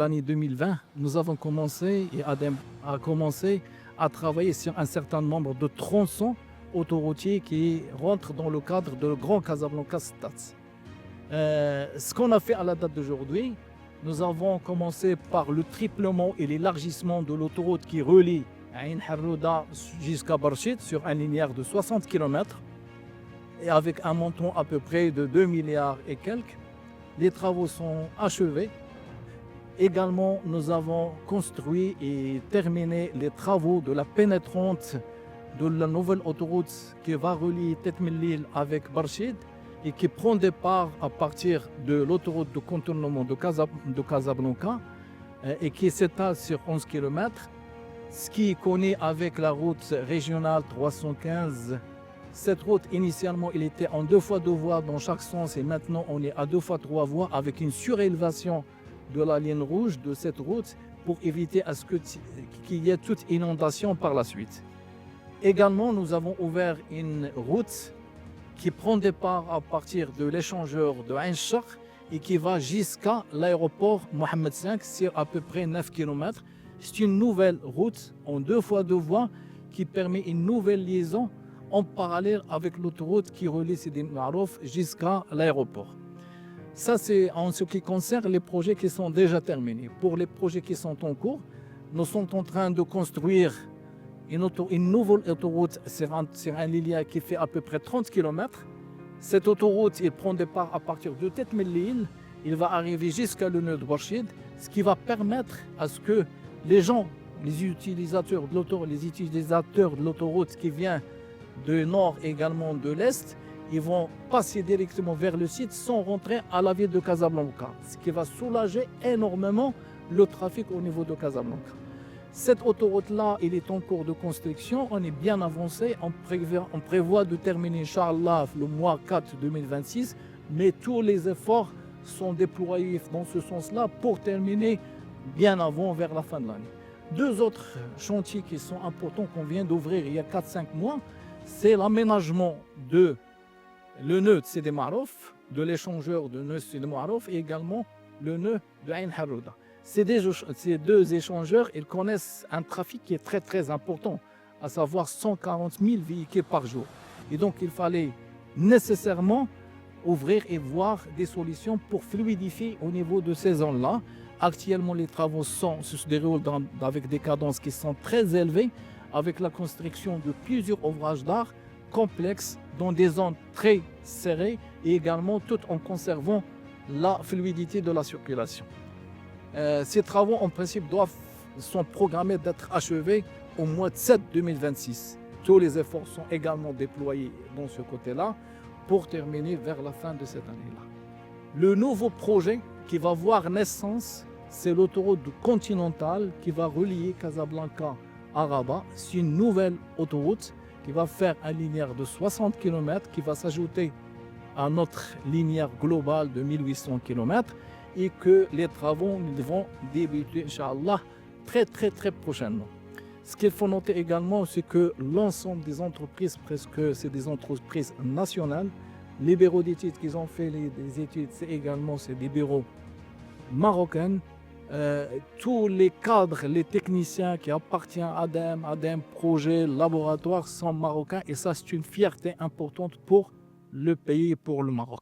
l'année 2020, nous avons commencé, et ADEM a commencé à travailler sur un certain nombre de tronçons autoroutiers qui rentrent dans le cadre de Grand Casablanca Stats. Ce qu'on a fait à la date d'aujourd'hui, nous avons commencé par le triplement et l'élargissement de l'autoroute qui relie Ain Harrouda jusqu'à Barchid sur un linéaire de 60 km et avec un montant à peu près de 2 milliards et quelques. Les travaux sont achevés. Également, nous avons construit et terminé les travaux de la pénétrante de la nouvelle autoroute qui va relier Tête Mellil avec Barchid et qui prend départ à partir de l'autoroute de contournement de Casablanca et qui s'étale sur 11 km. Ce qui est connu avec la route régionale 315. Cette route, initialement, il était en 2 fois 2 voies dans chaque sens et maintenant on est à 2 fois 3 voies avec une surélévation de la ligne rouge de cette route pour éviter à ce qu'il y ait toute inondation par la suite. Également, nous avons ouvert une route qui prend départ à partir de l'échangeur de Ain Char et qui va jusqu'à l'aéroport Mohamed V sur à peu près 9 km. C'est une nouvelle route en 2 fois 2 voies qui permet une nouvelle liaison en parallèle avec l'autoroute qui relie Sidi Marouf jusqu'à l'aéroport. Ça, c'est en ce qui concerne les projets qui sont déjà terminés. Pour les projets qui sont en cours, nous sommes en train de construire une nouvelle autoroute sur un linéaire qui fait à peu près 30 km. Cette autoroute, il prend départ à partir de Tête Mellil, il va arriver jusqu'à le nœud de Barchid, ce qui va permettre à ce que les gens, les utilisateurs de l'autoroute qui vient du nord et également de l'est, ils vont passer directement vers le site sans rentrer à la ville de Casablanca, ce qui va soulager énormément le trafic au niveau de Casablanca. Cette autoroute-là, il est en cours de construction, on est bien avancé, on prévoit de terminer, Inch'Allah, le mois 4 2026, mais tous les efforts sont déployés dans ce sens-là pour terminer bien avant, vers la fin de l'année. 2 autres chantiers qui sont importants qu'on vient d'ouvrir il y a 4-5 mois, c'est l'aménagement de le nœud de Sidi Marouf, de l'échangeur de nœud Sidi Marouf et également le nœud de Ain Harrouda. Ces 2 échangeurs, ils connaissent un trafic qui est très très important, à savoir 140 000 véhicules par jour. Et donc il fallait nécessairement ouvrir et voir des solutions pour fluidifier au niveau de ces zones-là. Actuellement, les travaux se déroulent avec des cadences qui sont très élevées, avec la construction de plusieurs ouvrages d'art complexes dans des zones très serrées et également tout en conservant la fluidité de la circulation. Ces travaux, en principe, sont programmés d'être achevés au mois de 7 2026. Tous les efforts sont également déployés dans ce côté-là pour terminer vers la fin de cette année-là. Le nouveau projet qui va voir naissance, c'est l'autoroute continentale qui va relier Casablanca à Rabat. C'est une nouvelle autoroute qui va faire un linéaire de 60 km qui va s'ajouter à notre linéaire global de 1800 km et que les travaux vont débuter, Inch'Allah, très prochainement. Ce qu'il faut noter également, c'est que l'ensemble des entreprises, presque c'est des entreprises nationales. Les bureaux d'études qui ont fait les études, c'est des bureaux marocains. Tous les cadres, les techniciens qui appartiennent à ADEM, projet, laboratoire sont marocains et ça c'est une fierté importante pour le pays et pour le Maroc.